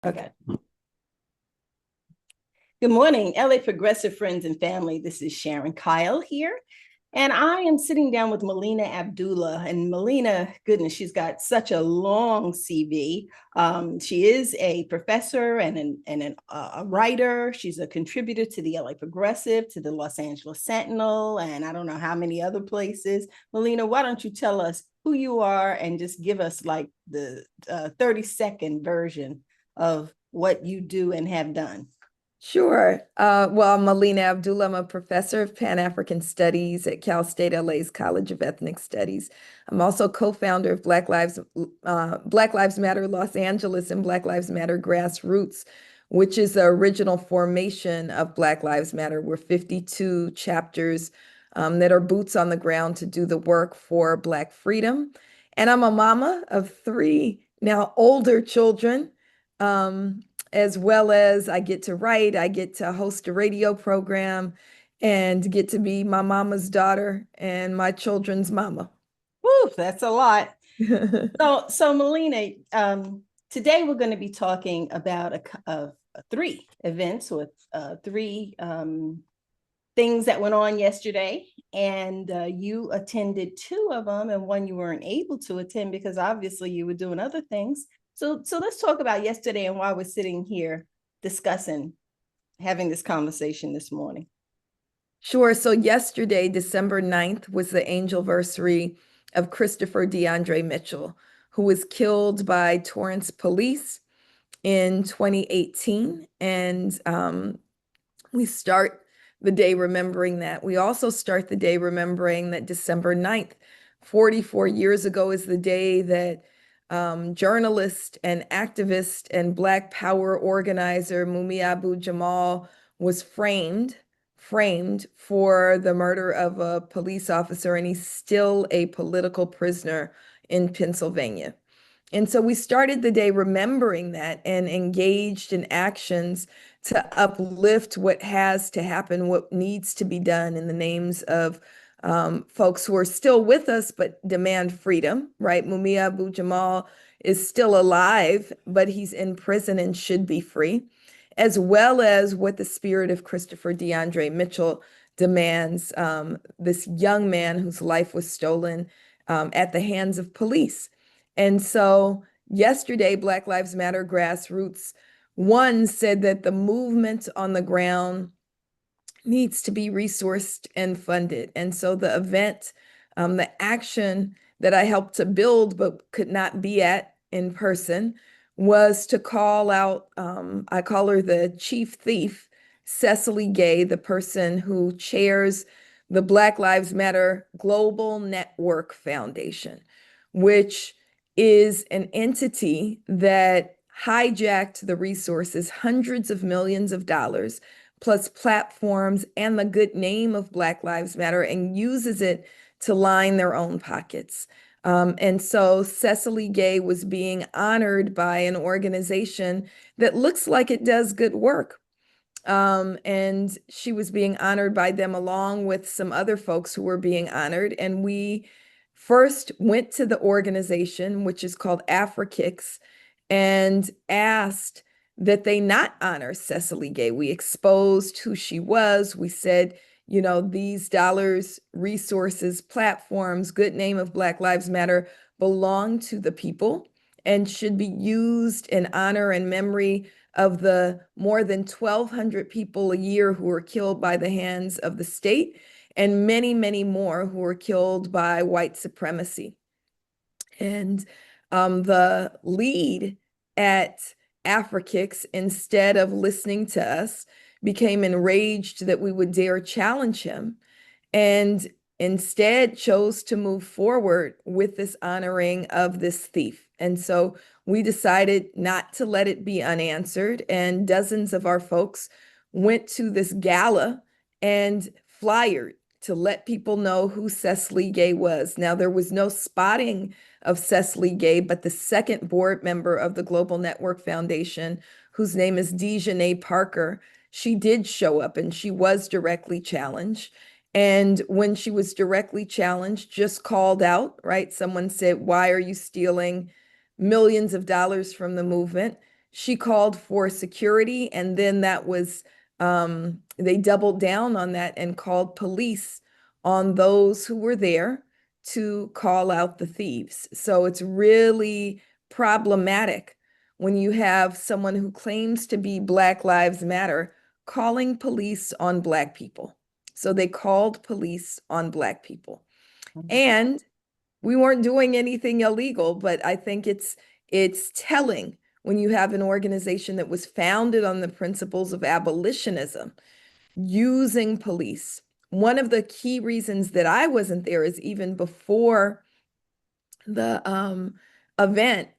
Okay. Good morning, LA Progressive friends and family. This is Sharon Kyle here. And I am sitting down with Melina Abdullah. And Melina, goodness, she's got such a long CV. She is a professor and a writer. She's a contributor to the LA Progressive, to the Los Angeles Sentinel, and I don't know how many other places. Melina, why don't you tell us who you are and just give us like the 30-second version of what you do and have done? Sure. Well, I'm Melina Abdullah. I'm a professor of Pan-African Studies at Cal State LA's College of Ethnic Studies. I'm also co-founder of Black Lives Matter Los Angeles and Black Lives Matter Grassroots, which is the original formation of Black Lives Matter. We're 52 chapters that are boots on the ground to do the work for Black freedom. And I'm a mama of three now older children. As well as I get to write, I get to host a radio program and get to be my mama's daughter and my children's mama. Woo, that's a lot. So Melina, today we're going to be talking about three events with three things that went on yesterday, and you attended two of them, and one you weren't able to attend because obviously you were doing other things. So let's talk about yesterday and why we're sitting here discussing, having this conversation this morning. Sure. So yesterday, December 9th, was the angelversary of Christopher DeAndre Mitchell, who was killed by Torrance police in 2018. And we start the day remembering that. We also start the day remembering that December 9th, 44 years ago, is the day that journalist and activist and Black Power organizer Mumia Abu-Jamal was framed for the murder of a police officer, and he's still a political prisoner in Pennsylvania. And so we started the day remembering that and engaged in actions to uplift what has to happen, what needs to be done in the names of folks who are still with us but demand freedom, right? Mumia Abu-Jamal is still alive, but he's in prison and should be free, as well as what the spirit of Christopher DeAndre Mitchell demands, this young man whose life was stolen at the hands of police. And so yesterday, Black Lives Matter Grassroots one said that the movement on the ground needs to be resourced and funded. And so the event, the action that I helped to build but could not be at in person, was to call out, I call her the chief thief, Cecily Gay, the person who chairs the Black Lives Matter Global Network Foundation, which is an entity that hijacked the resources, hundreds of millions of dollars, plus platforms and the good name of Black Lives Matter, and uses it to line their own pockets. And so Cecily Gay was being honored by an organization that looks like it does good work. And she was being honored by them along with some other folks who were being honored. And we first went to the organization, which is called AfriKicks, and asked that they not honor Cecily Gay. We exposed who she was. We said, you know, these dollars, resources, platforms, good name of Black Lives Matter belong to the people and should be used in honor and memory of the more than 1,200 people a year who were killed by the hands of the state, and many, many more who were killed by white supremacy. And the lead at AfriKicks, instead of listening to us, became enraged that we would dare challenge him, and instead chose to move forward with this honoring of this thief. And so we decided not to let it be unanswered, and dozens of our folks went to this gala and flyered to let people know who Cecily Gay was. Now, there was no spotting of Cecily Gay, but the second board member of the Global Network Foundation, whose name is Dejanay Parker, she did show up and she was directly challenged. And when she was directly challenged, just called out, right? Someone said, "Why are you stealing millions of dollars from the movement?" she called for security, and then that was they doubled down on that and called police on those who were there to call out the thieves. So it's really problematic when you have someone who claims to be Black Lives Matter calling police on Black people. So they called police on Black people. And we weren't doing anything illegal, but I think it's telling when you have an organization that was founded on the principles of abolitionism using police. One of the key reasons that I wasn't there is even before the event,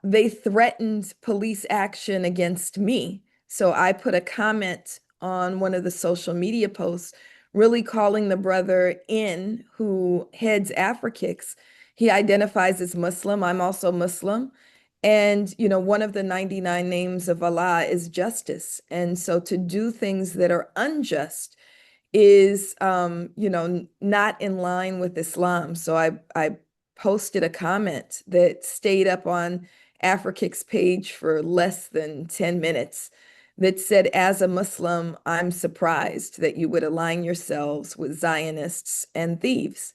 they threatened police action against me. So I put a comment on one of the social media posts, really calling the brother in who heads Afrikicks. He identifies as Muslim. I'm also Muslim. And, you know, one of the 99 names of Allah is justice. And so to do things that are unjust is, you know, not in line with Islam. So I posted a comment that stayed up on Afrikicks page for less than 10 minutes that said, as a Muslim, I'm surprised that you would align yourselves with Zionists and thieves.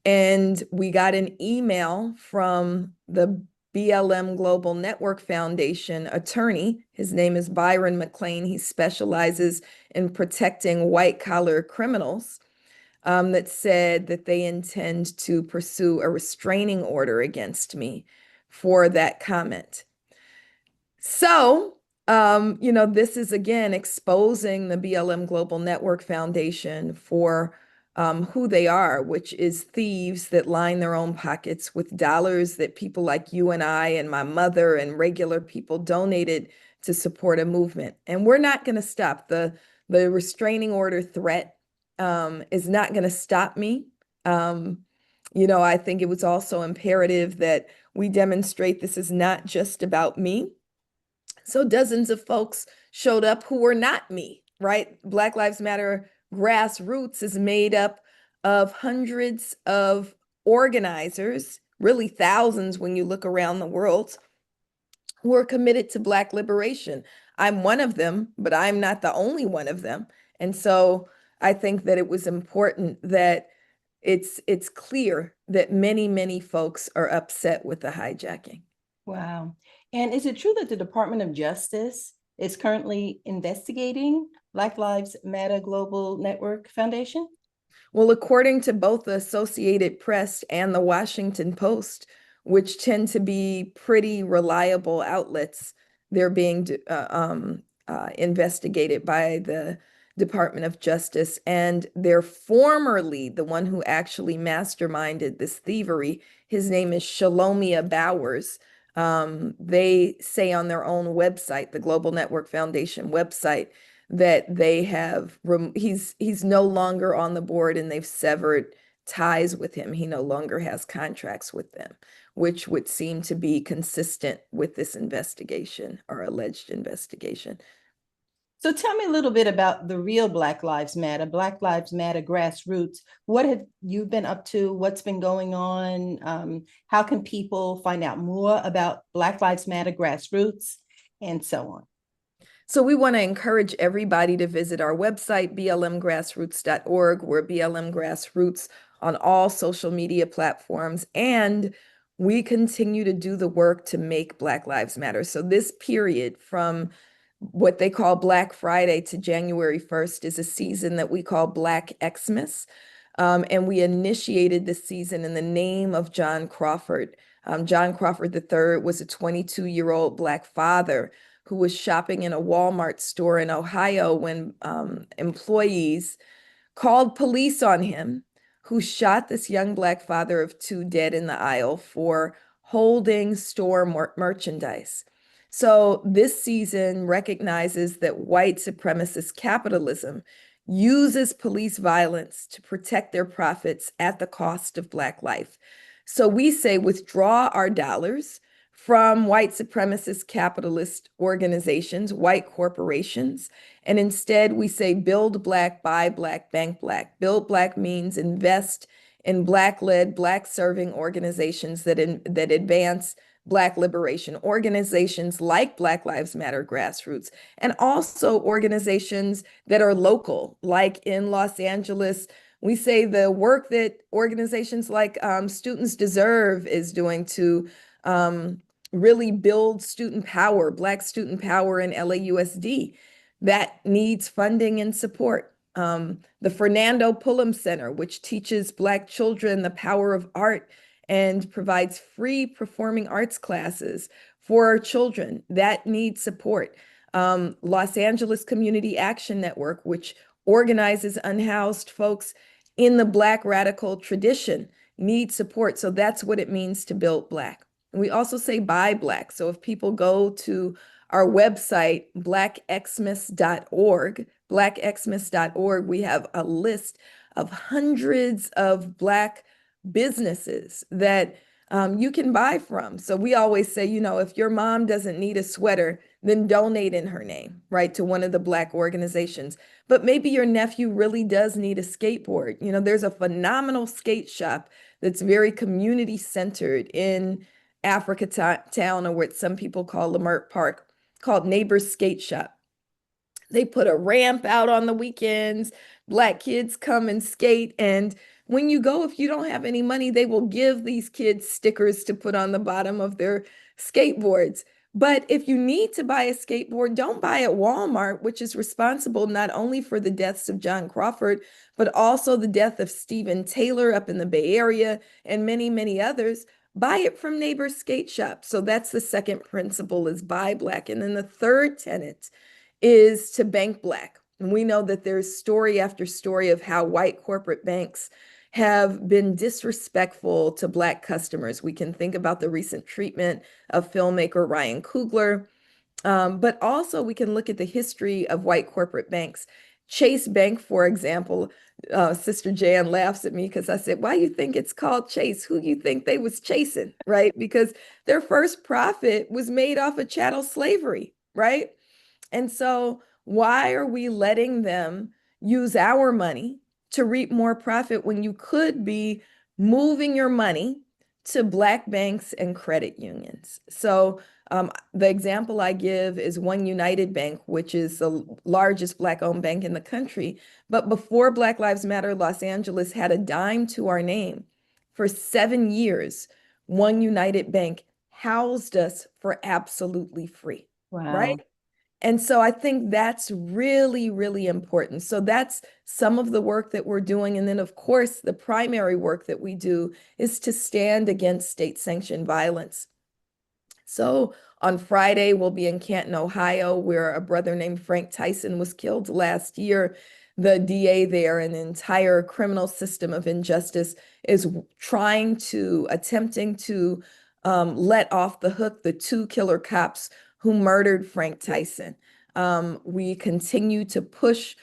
And we got an email from the BLM Global Network Foundation attorney. His name is Byron McLean. He specializes in protecting white-collar criminals, that said that they intend to pursue a restraining order against me for that comment. So, you know, this is again exposing the BLM Global Network Foundation for who they are, which is thieves that line their own pockets with dollars that people like you and I and my mother and regular people donated to support a movement. And we're not going to stop. The restraining order threat is not going to stop me. You know, I think it was also imperative that we demonstrate this is not just about me. So dozens of folks showed up who were not me, right? Black Lives Matter grassroots is made up of hundreds of organizers, really thousands when you look around the world, who are committed to Black liberation. I'm one of them, but I'm not the only one of them. And so I think that it was important that it's clear that many folks are upset with the hijacking. Wow. And is it true that the Department of Justice is currently investigating Black Lives Matter Global Network Foundation? Well, according to both the Associated Press and the Washington Post, which tend to be pretty reliable outlets, they're being investigated by the Department of Justice. And they're formerly the one who actually masterminded this thievery. His name is Shalomia Bowers. They say on their own website, the Global Network Foundation website, that they have he's no longer on the board and they've severed ties with him. He no longer has contracts with them, which would seem to be consistent with this investigation or alleged investigation. So tell me a little bit about the real Black Lives Matter grassroots. What have you been up to? What's been going on? How can people find out more about Black Lives Matter grassroots and so on? So we want to encourage everybody to visit our website, blmgrassroots.org. We're BLM Grassroots on all social media platforms, and we continue to do the work to make Black Lives Matter. So this period from what they call Black Friday to January 1st is a season that we call Black Xmas. And we initiated this season in the name of John Crawford. John Crawford III was a 22-year-old Black father who was shopping in a Walmart store in Ohio when employees called police on him, who shot this young Black father of two dead in the aisle for holding store merchandise. So this season recognizes that white supremacist capitalism uses police violence to protect their profits at the cost of Black life. So we say withdraw our dollars from white supremacist capitalist organizations, white corporations, and instead we say build Black, buy Black, bank Black. Build Black means invest in Black-led, Black-serving organizations that advance Black liberation, organizations like Black Lives Matter Grassroots, and also organizations that are local, like in Los Angeles. We say the work that organizations like Students Deserve is doing to really build student power, Black student power in LAUSD, that needs funding and support. The Fernando Pullum Center, which teaches Black children the power of art and provides free performing arts classes for our children, that needs support. Los Angeles Community Action Network, which organizes unhoused folks in the Black radical tradition, needs support. So that's what it means to build Black. And we also say buy Black. So if people go to our website, blackxmas.org, we have a list of hundreds of Black businesses that you can buy from. So we always say, if your mom doesn't need a sweater, then donate in her name, right, to one of the Black organizations. But maybe your nephew really does need a skateboard. There's a phenomenal skate shop that's very community centered in Africa Town, or what some people call Lamert Park, called Neighbors Skate Shop. They put a ramp out on the weekends. Black kids come and skate. And when you go, if you don't have any money, they will give these kids stickers to put on the bottom of their skateboards. But if you need to buy a skateboard, don't buy at Walmart, which is responsible not only for the deaths of John Crawford, but also the death of Stephen Taylor up in the Bay Area and many, many others. Buy it from Neighbors Skate Shop. So that's the second principle, is buy Black. And then the third tenet is to bank Black. And we know that there's story after story of how white corporate banks have been disrespectful to Black customers. We can think about the recent treatment of filmmaker Ryan Coogler, but also we can look at the history of white corporate banks. Chase Bank, for example, Sister Jan laughs at me because I said, why you think it's called Chase? Who you think they was chasing, right? Because their first profit was made off of chattel slavery, right? And so why are we letting them use our money to reap more profit when you could be moving your money to Black banks and credit unions? So the example I give is One United Bank, which is the largest Black-owned bank in the country. But before Black Lives Matter, Los Angeles had a dime to our name. For 7 years, One United Bank housed us for absolutely free, right? Wow. And so I think that's really, really important. So that's some of the work that we're doing. And then, of course, the primary work that we do is to stand against state-sanctioned violence. So on Friday, we'll be in Canton, Ohio, where a brother named Frank Tyson was killed last year. The DA there and the entire criminal system of injustice is attempting to let off the hook the 2 killer cops who murdered Frank Tyson. We continue to push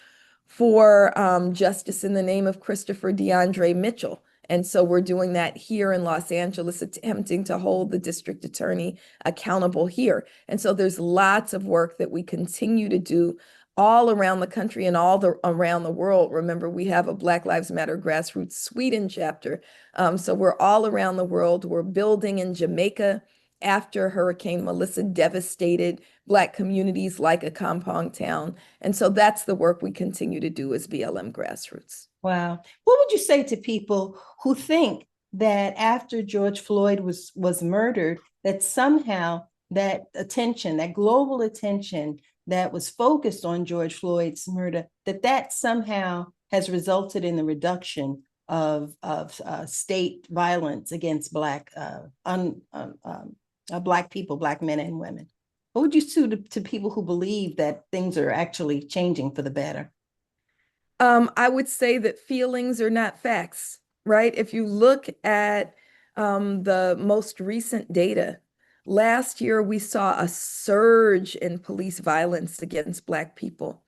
for justice in the name of Christopher DeAndre Mitchell. And so we're doing that here in Los Angeles, attempting to hold the district attorney accountable here. And so there's lots of work that we continue to do all around the country and around the world. Remember, we have a Black Lives Matter Grassroots Sweden chapter. So we're all around the world. We're building in Jamaica after Hurricane Melissa devastated Black communities like a compound town. And so that's the work we continue to do as BLM Grassroots. Wow. What would you say to people who think that after George Floyd was murdered, that somehow that attention, that global attention that was focused on George Floyd's murder, that somehow has resulted in the reduction of state violence against Black Black people, Black men and women? What would you say to people who believe that things are actually changing for the better? I would say that feelings are not facts, right? If you look at the most recent data, last year we saw a surge in police violence against Black people.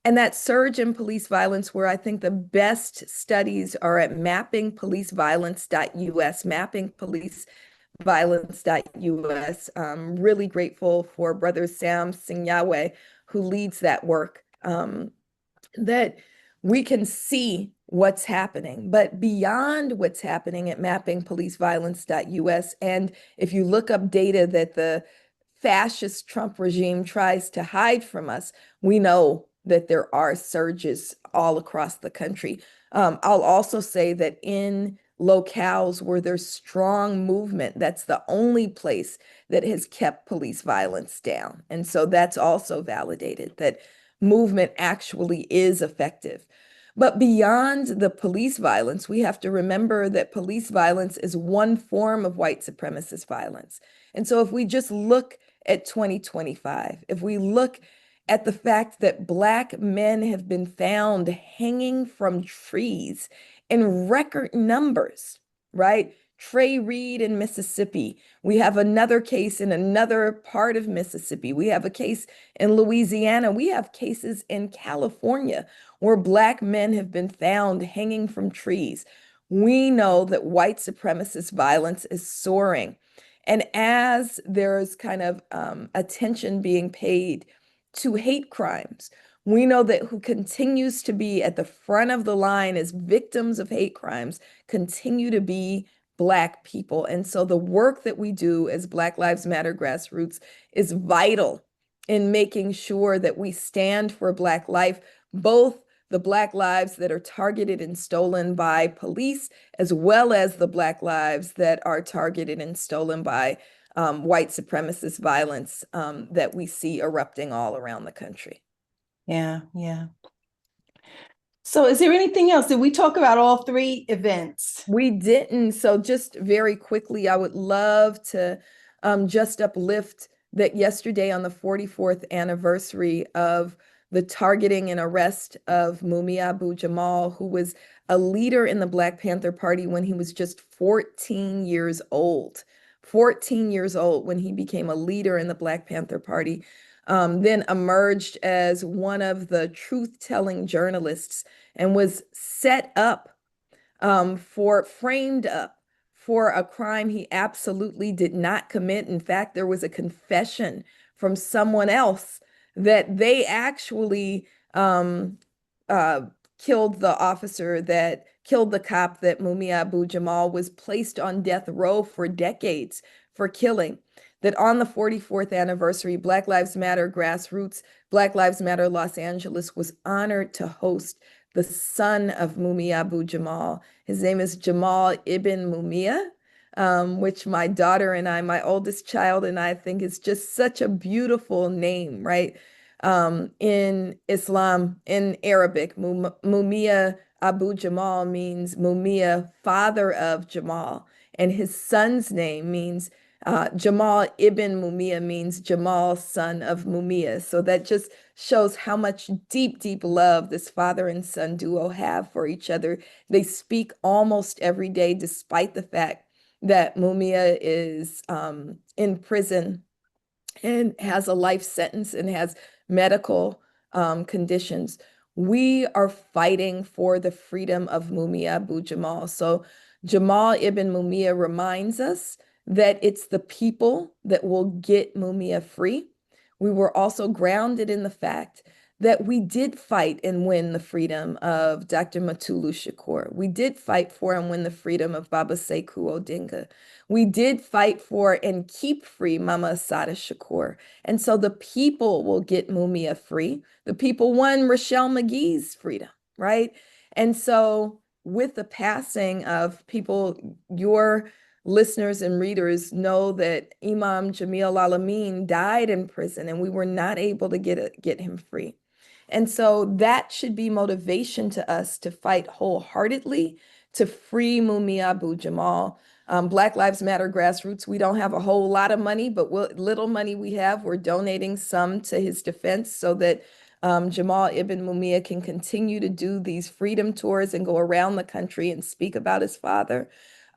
And that surge in police violence, where I think the best studies are at mappingpoliceviolence.us, mappingpoliceviolence.us. I'm really grateful for Brother Sam Singyawe, who leads that work. That we can see what's happening. But beyond what's happening at mappingpoliceviolence.us, and if you look up data that the fascist Trump regime tries to hide from us, we know that there are surges all across the country. I'll also say that in locales where there's strong movement, that's the only place that has kept police violence down. And so that's also validated that movement actually is effective. But beyond the police violence, we have to remember that police violence is one form of white supremacist violence. And so if we just look at 2025, if we look at the fact that Black men have been found hanging from trees in record numbers, right? Trey Reed in Mississippi. We have another case in another part of Mississippi. We have a case in Louisiana. We have cases in California where Black men have been found hanging from trees. We know that white supremacist violence is soaring. And as there's kind of attention being paid to hate crimes, we know that who continues to be at the front of the line as victims of hate crimes continue to be Black people. And so the work that we do as Black Lives Matter grassroots is vital in making sure that we stand for Black life, both the Black lives that are targeted and stolen by police, as well as the Black lives that are targeted and stolen by white supremacist violence that we see erupting all around the country. Yeah, yeah. So is there anything else? Did we talk about all three events? We didn't. So just very quickly, I would love to just uplift that yesterday on the 44th anniversary of the targeting and arrest of Mumia Abu-Jamal, who was a leader in the Black Panther Party when he was just 14 years old. 14 years old when he became a leader in the Black Panther Party, then emerged as one of the truth-telling journalists and was set up framed up for a crime he absolutely did not commit. In fact, there was a confession from someone else that they actually killed the officer that killed the cop that Mumia Abu-Jamal was placed on death row for decades for killing. That on the 44th anniversary, Black Lives Matter grassroots, Black Lives Matter Los Angeles was honored to host the son of Mumia Abu-Jamal. His name is Jamal Ibn Mumia, which my daughter and I, my oldest child and I think is just such a beautiful name, right? In Islam, in Arabic, Mumia Abu-Jamal means Mumia, father of Jamal. And his son's name means Jamal ibn Mumia means Jamal, son of Mumia. So that just shows how much deep, deep love this father and son duo have for each other. They speak almost every day, despite the fact that Mumia is in prison and has a life sentence and has medical conditions. We are fighting for the freedom of Mumia Abu-Jamal. So Jamal ibn Mumia reminds us that it's the people that will get Mumia free. We were also grounded in the fact that we did fight and win the freedom of Dr. Matulu Shakur. We did fight for and win the freedom of Baba Sekou Odinga. We did fight for and keep free Mama Assata Shakur. And so the people will get Mumia free. The people won Rochelle McGee's freedom, right? And so with the passing of people, your listeners and readers know that Imam Jamil Al-Amin died in prison and we were not able to get him free. And so that should be motivation to us to fight wholeheartedly to free Mumia Abu-Jamal. Black Lives Matter grassroots, we don't have a whole lot of money, but what little money we have, we're donating some to his defense so that Jamal ibn Mumia can continue to do these freedom tours and go around the country and speak about his father.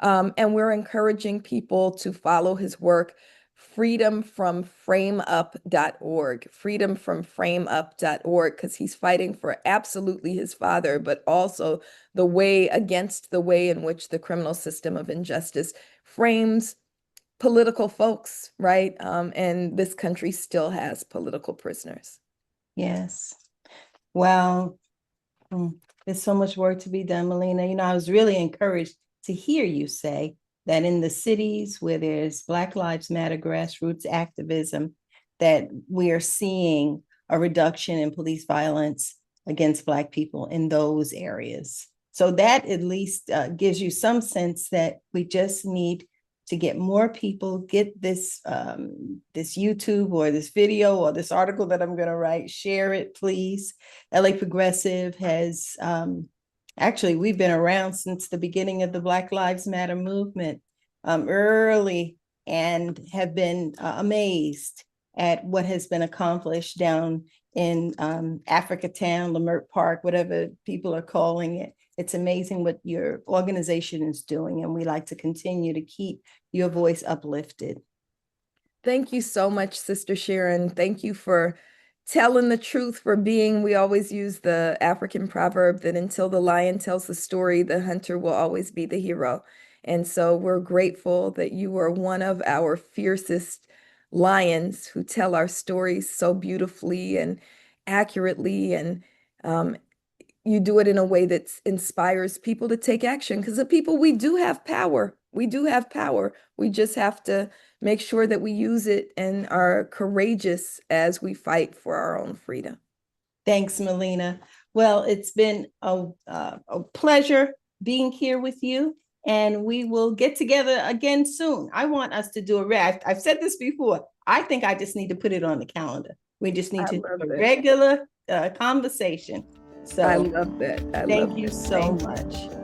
And we're encouraging people to follow his work, freedomfromframeup.org, freedomfromframeup.org, because he's fighting for absolutely his father, but also the way against the way in which the criminal system of injustice frames political folks, right? And this country still has political prisoners. Yes. Well, There's so much work to be done, Melina. I was really encouraged to hear you say that in the cities where there's Black Lives Matter grassroots activism, that we are seeing a reduction in police violence against Black people in those areas. So that at least gives you some sense that we just need to get more people, get this this YouTube or this video or this article that I'm going to write, share it, please. LA Progressive has, actually, we've been around since the beginning of the Black Lives Matter movement, early, and have been amazed at what has been accomplished down in Africa Town, Lamert Park, whatever people are calling it. It's amazing what your organization is doing, and we like to continue to keep your voice uplifted. Thank you so much, Sister Sharon. Thank you for telling the truth, for being, we always use the African proverb that until the lion tells the story, the hunter will always be the hero. And so we're grateful that you are one of our fiercest lions who tell our stories so beautifully and accurately, and you do it in a way that inspires people to take action, because the people, we do have power. We do have power. We just have to make sure that we use it and are courageous as we fight for our own freedom. Thanks, Melina. Well, it's been a pleasure being here with you, and we will get together again soon. I want us to do I've said this before. I think I just need to put it on the calendar. We just need to do a regular conversation. So I love that. Thank you so much.